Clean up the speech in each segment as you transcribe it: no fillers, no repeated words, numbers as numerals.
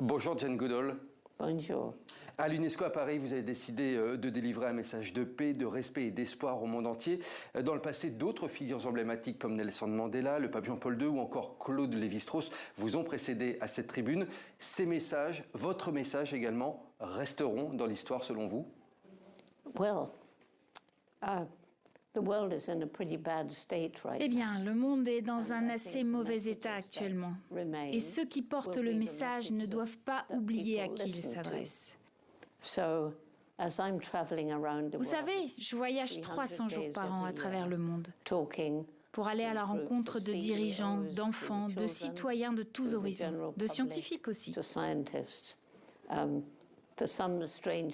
Bonjour Jane Goodall. Bonjour. À l'UNESCO à Paris, vous avez décidé de délivrer un message de paix, de respect et d'espoir au monde entier. Dans le passé, d'autres figures emblématiques comme Nelson Mandela, le pape Jean-Paul II ou encore Claude Lévi-Strauss vous ont précédé à cette tribune. Ces messages, votre message également, resteront dans l'histoire selon vous? Eh bien, le monde est dans un assez mauvais état actuellement. Et ceux qui portent le message ne doivent pas oublier à qui il s'adresse. Vous savez, je voyage 300 jours par an à travers le monde pour aller à la rencontre de dirigeants, d'enfants, de citoyens de tous horizons, de scientifiques aussi.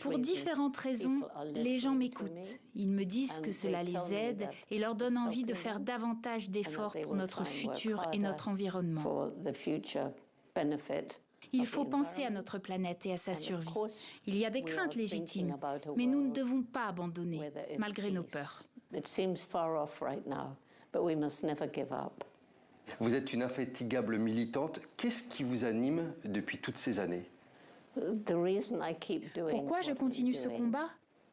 Pour différentes raisons, les gens m'écoutent. Ils me disent que cela les aide et leur donne envie de faire davantage d'efforts pour notre futur et notre environnement. Il faut penser à notre planète et à sa survie. Il y a des craintes légitimes, mais nous ne devons pas abandonner, malgré nos peurs. Vous êtes une infatigable militante. Qu'est-ce qui vous anime depuis toutes ces années? Pourquoi je continue ce combat?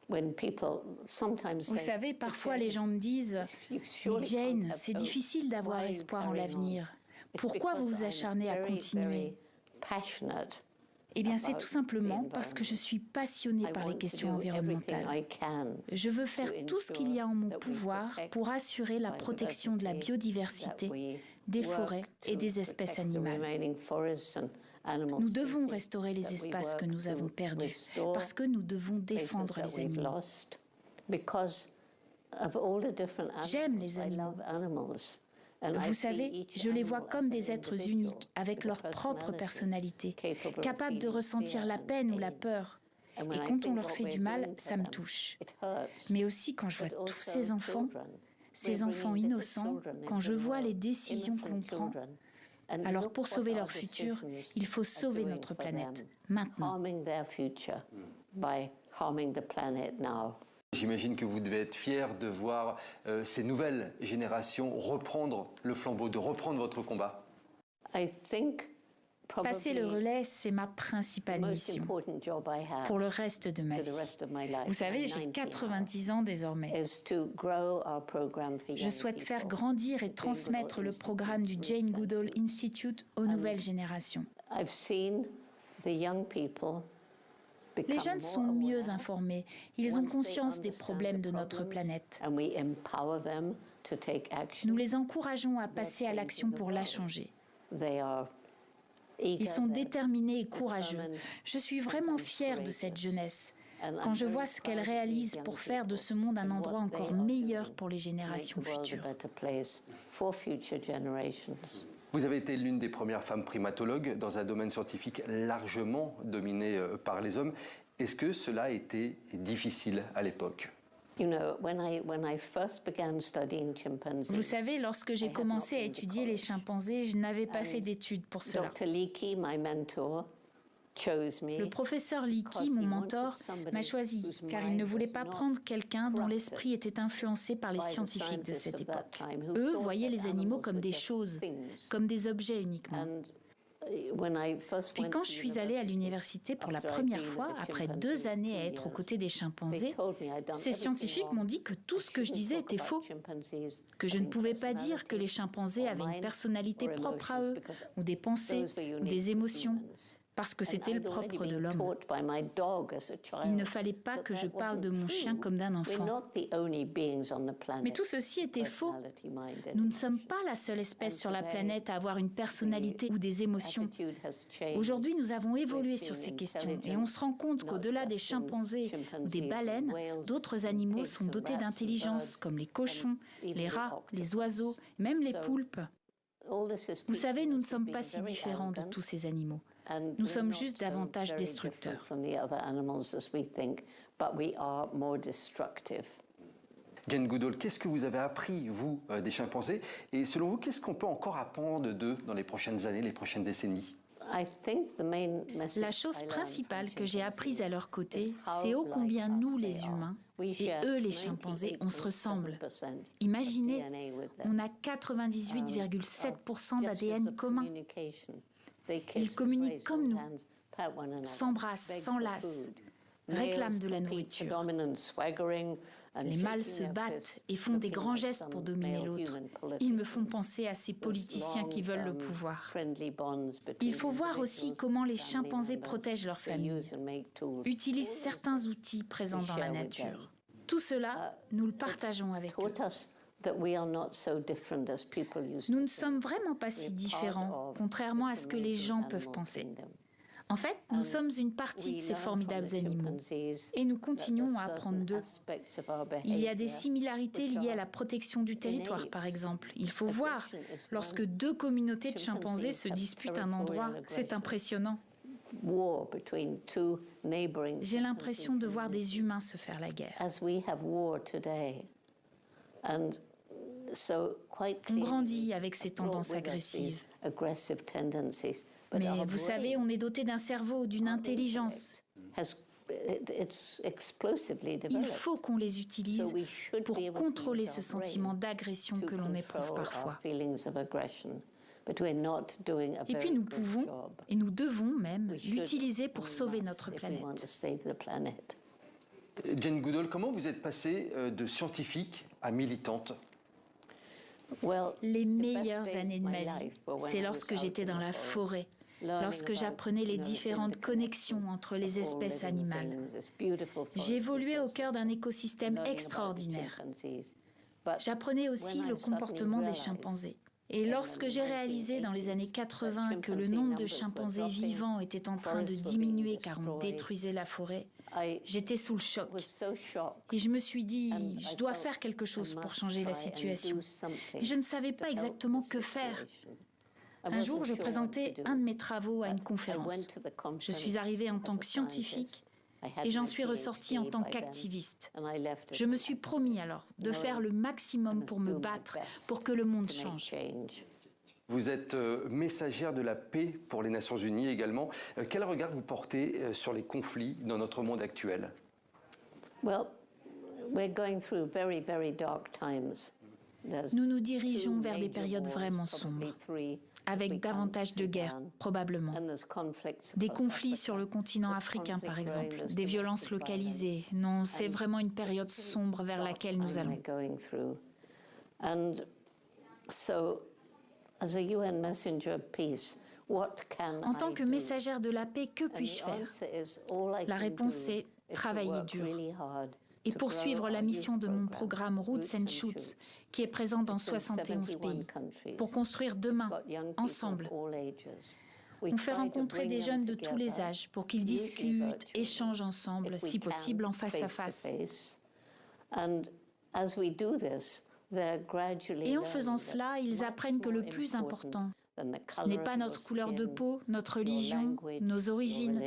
Vous savez, parfois les gens me disent « Mais Jane, c'est difficile d'avoir espoir en l'avenir. Pourquoi vous vous acharnez à continuer ?» Eh bien, c'est tout simplement parce que je suis passionnée par les questions environnementales. Je veux faire tout ce qu'il y a en mon pouvoir pour assurer la protection de la biodiversité, des forêts et des espèces animales. Nous devons restaurer les espaces que nous avons perdus parce que nous devons défendre les animaux. J'aime les animaux. Vous savez, je les vois comme des êtres uniques, avec leur propre personnalité, capables de ressentir la peine ou la peur. Et quand on leur fait du mal, ça me touche. Mais aussi quand je vois tous ces enfants innocents, quand je vois les décisions que l'on prend. Alors pour sauver leur futur, il faut sauver notre planète, maintenant. J'imagine que vous devez être fier de voir ces nouvelles générations reprendre le flambeau, de reprendre votre combat. Passer le relais, c'est ma principale mission pour le reste de ma vie. Vous savez, j'ai 90 ans désormais. Je souhaite faire grandir et transmettre le programme du Jane Goodall Institute aux nouvelles générations. Les jeunes sont mieux informés. Ils ont conscience des problèmes de notre planète. Nous les encourageons à passer à l'action pour la changer. Ils sont déterminés et courageux. Je suis vraiment fière de cette jeunesse. Quand je vois ce qu'elle réalise pour faire de ce monde un endroit encore meilleur pour les générations futures. Vous avez été l'une des premières femmes primatologues dans un domaine scientifique largement dominé par les hommes. Est-ce que cela a été difficile à l'époque? Vous savez, lorsque j'ai commencé à étudier les chimpanzés, je n'avais pas fait d'études pour cela. Le professeur Leakey, mon mentor, m'a choisi car il ne voulait pas prendre quelqu'un dont l'esprit était influencé par les scientifiques de cette époque. Eux voyaient les animaux comme des choses, comme des objets uniquement. Puis quand je suis allée à l'université pour la première fois, après 2 années à être aux côtés des chimpanzés, ces scientifiques m'ont dit que tout ce que je disais était faux, que je ne pouvais pas dire que les chimpanzés avaient une personnalité propre à eux, ou des pensées, ou des émotions, parce que c'était le propre de l'homme. Il ne fallait pas que je parle de mon chien comme d'un enfant. Mais tout ceci était faux. Nous ne sommes pas la seule espèce sur la planète à avoir une personnalité ou des émotions. Aujourd'hui, nous avons évolué sur ces questions et on se rend compte qu'au-delà des chimpanzés ou des baleines, d'autres animaux sont dotés d'intelligence, comme les cochons, les rats, les oiseaux, même les poulpes. Vous savez, nous ne sommes pas si différents de tous ces animaux. Nous sommes juste davantage destructeurs. Jane Goodall, qu'est-ce que vous avez appris, vous, des chimpanzés? Et selon vous, qu'est-ce qu'on peut encore apprendre d'eux dans les prochaines années, les prochaines décennies? La chose principale que j'ai apprise à leur côté, c'est ô combien nous, les humains, et eux, les chimpanzés, on se ressemble. Imaginez, on a 98,7% d'ADN commun. Ils communiquent comme nous, s'embrassent, s'enlacent, réclament de la nourriture. Les mâles se battent et font des grands gestes pour dominer l'autre. Ils me font penser à ces politiciens qui veulent le pouvoir. Il faut voir aussi comment les chimpanzés protègent leur famille, utilisent certains outils présents dans la nature. Tout cela, nous le partageons avec eux. Nous ne sommes vraiment pas si différents, contrairement à ce que les gens peuvent penser. En fait, nous sommes une partie de ces formidables animaux et nous continuons à apprendre d'eux. Il y a des similarités liées à la protection du territoire, par exemple. Il faut voir, lorsque deux communautés de chimpanzés se disputent un endroit, c'est impressionnant. J'ai l'impression de voir des humains se faire la guerre. On grandit avec ces tendances agressives. Mais vous savez, on est doté d'un cerveau, d'une intelligence. Il faut qu'on les utilise pour contrôler ce sentiment d'agression que l'on éprouve parfois. Et puis nous pouvons, et nous devons même, l'utiliser pour sauver notre planète. Jane Goodall, comment vous êtes passée de scientifique à militante ? Les meilleures années de ma vie, c'est lorsque j'étais dans la forêt, lorsque j'apprenais les différentes connexions entre les espèces animales. J'ai évolué au cœur d'un écosystème extraordinaire. J'apprenais aussi le comportement des chimpanzés. Et lorsque j'ai réalisé dans les années 80 que le nombre de chimpanzés vivants était en train de diminuer car on détruisait la forêt, j'étais sous le choc. Et je me suis dit, je dois faire quelque chose pour changer la situation. Et je ne savais pas exactement que faire. Un jour, je présentais un de mes travaux à une conférence. Je suis arrivée en tant que scientifique et j'en suis ressortie en tant qu'activiste. Je me suis promis alors de faire le maximum pour me battre, pour que le monde change. Vous êtes messagère de la paix pour les Nations Unies également. Quel regard vous portez sur les conflits dans notre monde actuel ? Nous nous dirigeons vers des périodes vraiment sombres, avec davantage de guerres, probablement. Des conflits sur le continent africain, par exemple, des violences localisées. Non, c'est vraiment une période sombre vers laquelle nous allons. En tant que messagère de la paix, que puis-je faire ? La réponse est travailler dur et poursuivre la mission de mon programme Roots and Shoots, qui est présent dans 71 pays, pour construire demain, ensemble. On fait rencontrer des jeunes de tous les âges pour qu'ils discutent, échangent ensemble, si possible en face à face. Et en faisant cela, ils apprennent que le plus important, ce n'est pas notre couleur de peau, notre religion, nos origines,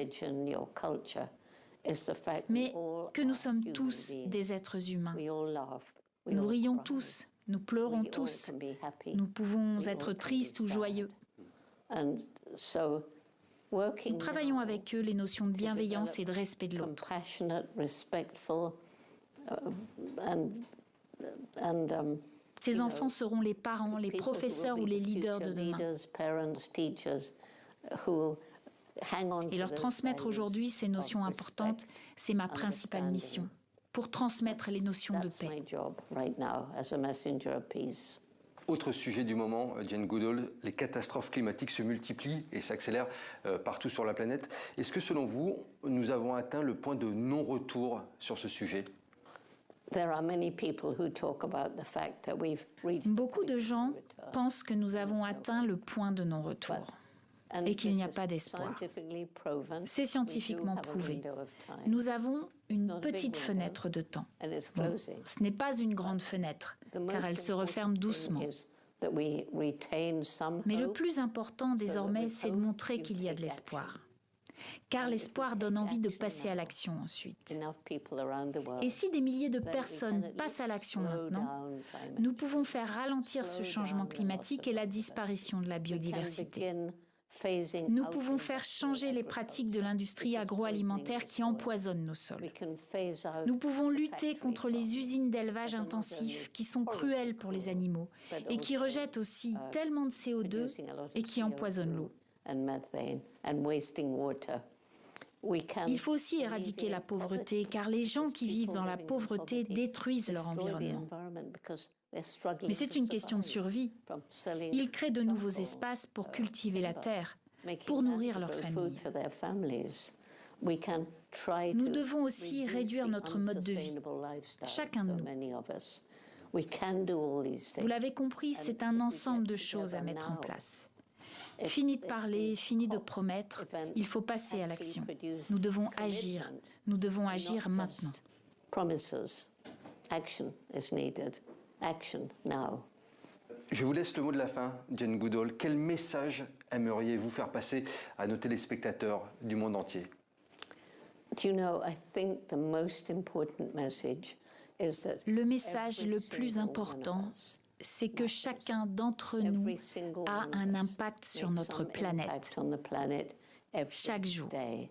mais que nous sommes tous des êtres humains. Nous rions tous, nous pleurons tous, nous pouvons être tristes ou joyeux. Nous travaillons avec eux les notions de bienveillance et de respect de l'autre. Ces enfants seront les parents, les professeurs ou les leaders de demain. Et leur transmettre aujourd'hui ces notions importantes, c'est ma principale mission, pour transmettre les notions de paix. Autre sujet du moment, Jane Goodall, les catastrophes climatiques se multiplient et s'accélèrent partout sur la planète. Est-ce que selon vous, nous avons atteint le point de non-retour sur ce sujet ? Beaucoup de gens pensent que nous avons atteint le point de non-retour et qu'il n'y a pas d'espoir. C'est scientifiquement prouvé. Nous avons une petite fenêtre de temps. Bon, ce n'est pas une grande fenêtre, car elle se referme doucement. Mais le plus important désormais, c'est de montrer qu'il y a de l'espoir. Car l'espoir donne envie de passer à l'action ensuite. Et si des milliers de personnes passent à l'action maintenant, nous pouvons faire ralentir ce changement climatique et la disparition de la biodiversité. Nous pouvons faire changer les pratiques de l'industrie agroalimentaire qui empoisonnent nos sols. Nous pouvons lutter contre les usines d'élevage intensif qui sont cruelles pour les animaux et qui rejettent aussi tellement de CO2 et qui empoisonnent l'eau. Il faut aussi éradiquer la pauvreté, car les gens qui vivent dans la pauvreté détruisent leur environnement. Mais c'est une question de survie. Ils créent de nouveaux espaces pour cultiver la terre, pour nourrir leurs familles. Nous devons aussi réduire notre mode de vie, chacun de nous. Vous l'avez compris, c'est un ensemble de choses à mettre en place. Fini de parler, fini de promettre, il faut passer à l'action. Nous devons agir maintenant. Je vous laisse le mot de la fin, Jane Goodall. Quel message aimeriez-vous faire passer à nos téléspectateurs du monde entier? Le message le plus important, c'est que chacun d'entre nous a un impact sur notre planète, chaque jour. Et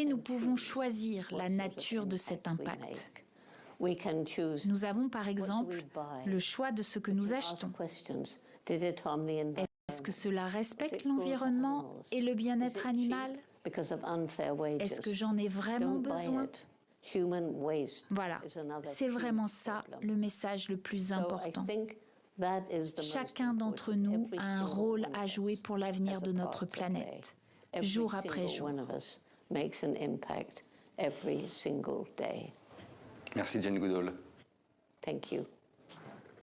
nous pouvons choisir la nature de cet impact. Nous avons par exemple le choix de ce que nous achetons. Est-ce que cela respecte l'environnement et le bien-être animal? Est-ce que j'en ai vraiment besoin? Voilà, c'est vraiment ça le message le plus important. Chacun d'entre nous a un rôle à jouer pour l'avenir de notre planète, jour après jour. Merci Jane Goodall. Thank you.